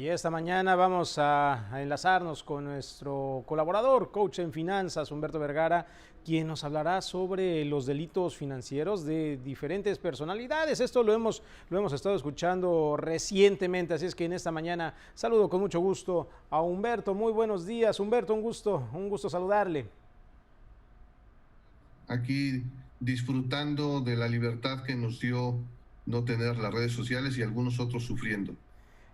Y esta mañana vamos a enlazarnos con nuestro colaborador, coach en finanzas, Humberto Vergara, quien nos hablará sobre los delitos financieros de diferentes personalidades. Esto lo hemos estado escuchando recientemente, así es que en esta mañana saludo con mucho gusto a Humberto. Muy buenos días, Humberto, un gusto saludarle. Aquí disfrutando de la libertad que nos dio no tener las redes sociales y algunos otros sufriendo.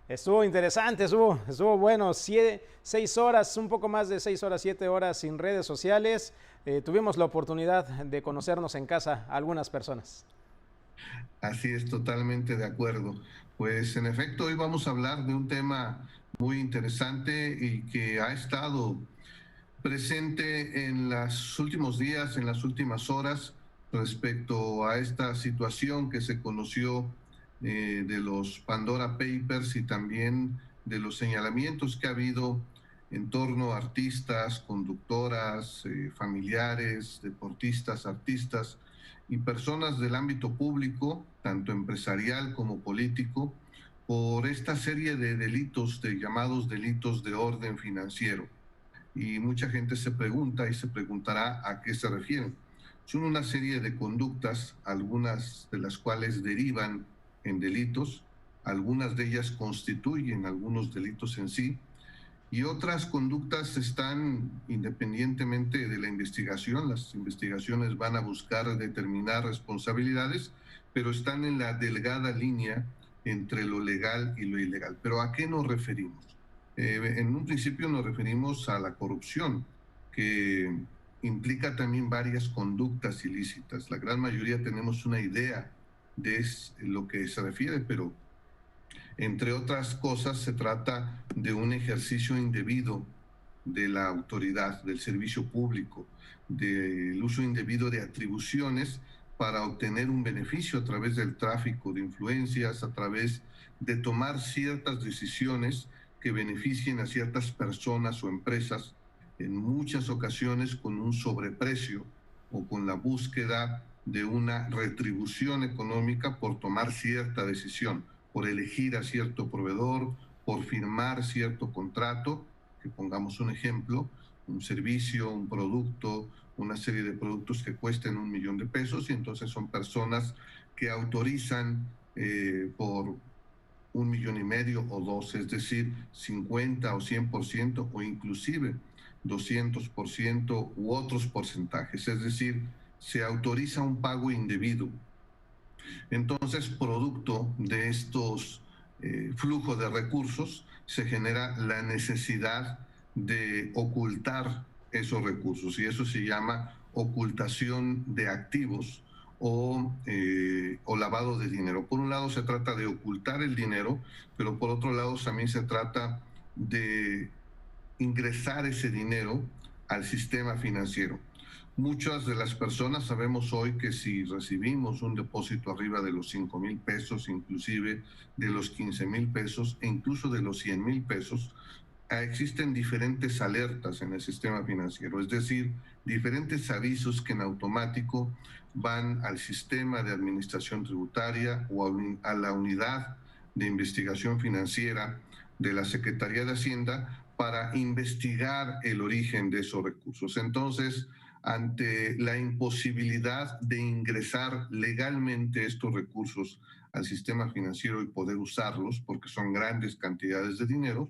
Estuvo interesante, estuvo bueno. 6 horas, un poco más de 6 horas, 7 horas sin redes sociales. Tuvimos la oportunidad de conocernos en casa a algunas personas. Así es, totalmente de acuerdo. Pues en efecto, hoy vamos a hablar de un tema muy interesante y que ha estado presente en los últimos días, en las últimas horas, respecto a esta situación que se conoció de los Pandora Papers y también de los señalamientos que ha habido en torno a artistas, conductoras, familiares, deportistas, artistas y personas del ámbito público, tanto empresarial como político, por esta serie de delitos, de llamados delitos de orden financiero. Y mucha gente se pregunta y se preguntará a qué se refieren. Son una serie de conductas, algunas de las cuales derivan en delitos, algunas de ellas constituyen algunos delitos en sí, y otras conductas están independientemente de la investigación. Las investigaciones van a buscar determinar responsabilidades, pero están en la delgada línea entre lo legal y lo ilegal. ¿Pero a qué nos referimos? En un principio nos referimos a la corrupción, que implica también varias conductas ilícitas. La gran mayoría tenemos una idea de lo que se refiere, pero entre otras cosas, se trata de un ejercicio indebido de la autoridad, del servicio público, del uso indebido de atribuciones para obtener un beneficio a través del tráfico de influencias, a través de tomar ciertas decisiones que beneficien a ciertas personas o empresas, en muchas ocasiones con un sobreprecio o con la búsqueda de una retribución económica por tomar cierta decisión, por elegir a cierto proveedor, por firmar cierto contrato, que pongamos un ejemplo, un servicio, un producto, una serie de productos que cuesten 1 millón de pesos, y entonces son personas que autorizan por 1,5 millones o dos, es decir, 50 o 100% o inclusive 200% u otros porcentajes, es decir, se autoriza un pago indebido. Entonces, producto de estos flujos de recursos, se genera la necesidad de ocultar esos recursos, y eso se llama ocultación de activos o lavado de dinero. Por un lado se trata de ocultar el dinero, pero por otro lado también se trata de ingresar ese dinero al sistema financiero. Muchas de las personas sabemos hoy que si recibimos un depósito arriba de los 5,000 pesos, inclusive de los 15,000 pesos e incluso de los 100,000 pesos, existen diferentes alertas en el sistema financiero, es decir, diferentes avisos que en automático van al sistema de administración tributaria o a la unidad de investigación financiera de la Secretaría de Hacienda para investigar el origen de esos recursos. Entonces, ante la imposibilidad de ingresar legalmente estos recursos al sistema financiero y poder usarlos, porque son grandes cantidades de dinero,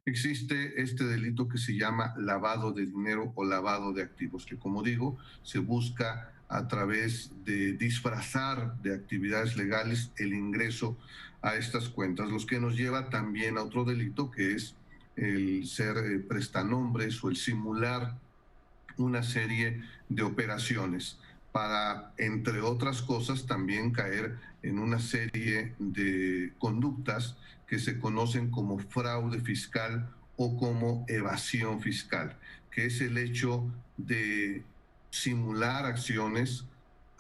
existe este delito que se llama lavado de dinero o lavado de activos, que, como digo, se busca a través de disfrazar de actividades legales el ingreso a estas cuentas, los que nos lleva también a otro delito, que es el ser prestanombres o el simular una serie de operaciones para, entre otras cosas, también caer en una serie de conductas que se conocen como fraude fiscal o como evasión fiscal, que es el hecho de simular acciones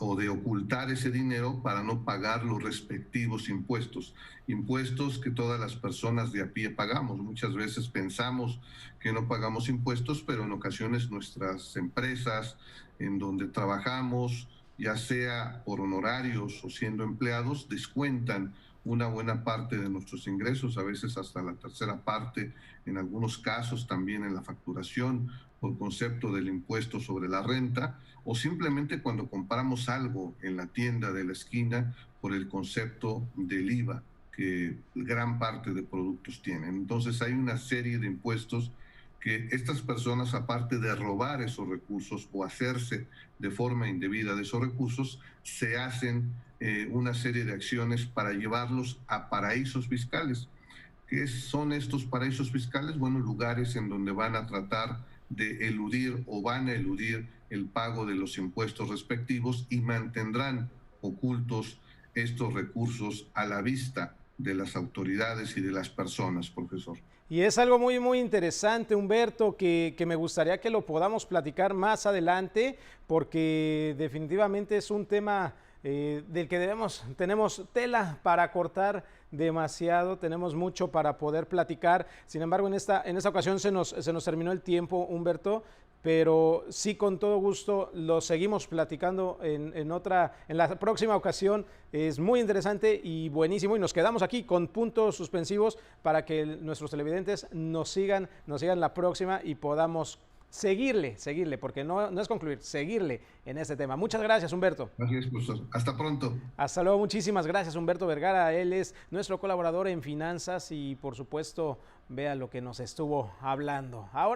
o de ocultar ese dinero para no pagar los respectivos impuestos, impuestos que todas las personas de a pie pagamos. Muchas veces pensamos que no pagamos impuestos, pero en ocasiones nuestras empresas en donde trabajamos, ya sea por honorarios o siendo empleados, descuentan una buena parte de nuestros ingresos, a veces hasta la tercera parte, en algunos casos también en la facturación por concepto del impuesto sobre la renta, o simplemente cuando compramos algo en la tienda de la esquina por el concepto del IVA que gran parte de productos tienen. Entonces hay una serie de impuestos que estas personas, aparte de robar esos recursos o hacerse de forma indebida de esos recursos, se hacen una serie de acciones para llevarlos a paraísos fiscales. ¿Qué son estos paraísos fiscales? Bueno, lugares en donde van a tratar de eludir o van a eludir el pago de los impuestos respectivos y mantendrán ocultos estos recursos a la vista de las autoridades y de las personas, profesor. Y es algo muy, muy interesante, Humberto, que me gustaría que lo podamos platicar más adelante, porque definitivamente es un tema del que tenemos tela para cortar demasiado, tenemos mucho para poder platicar. Sin embargo, en esta ocasión se nos terminó el tiempo, Humberto, pero sí, con todo gusto lo seguimos platicando en la próxima ocasión. Es muy interesante y buenísimo, y nos quedamos aquí con puntos suspensivos para que nuestros televidentes nos sigan la próxima y podamos seguirle, porque no es concluir, seguirle en este tema. Muchas gracias, Humberto. Gracias, profesor. Hasta pronto. Hasta luego, muchísimas gracias, Humberto Vergara. Él es nuestro colaborador en finanzas y, por supuesto, vea lo que nos estuvo hablando. Ahora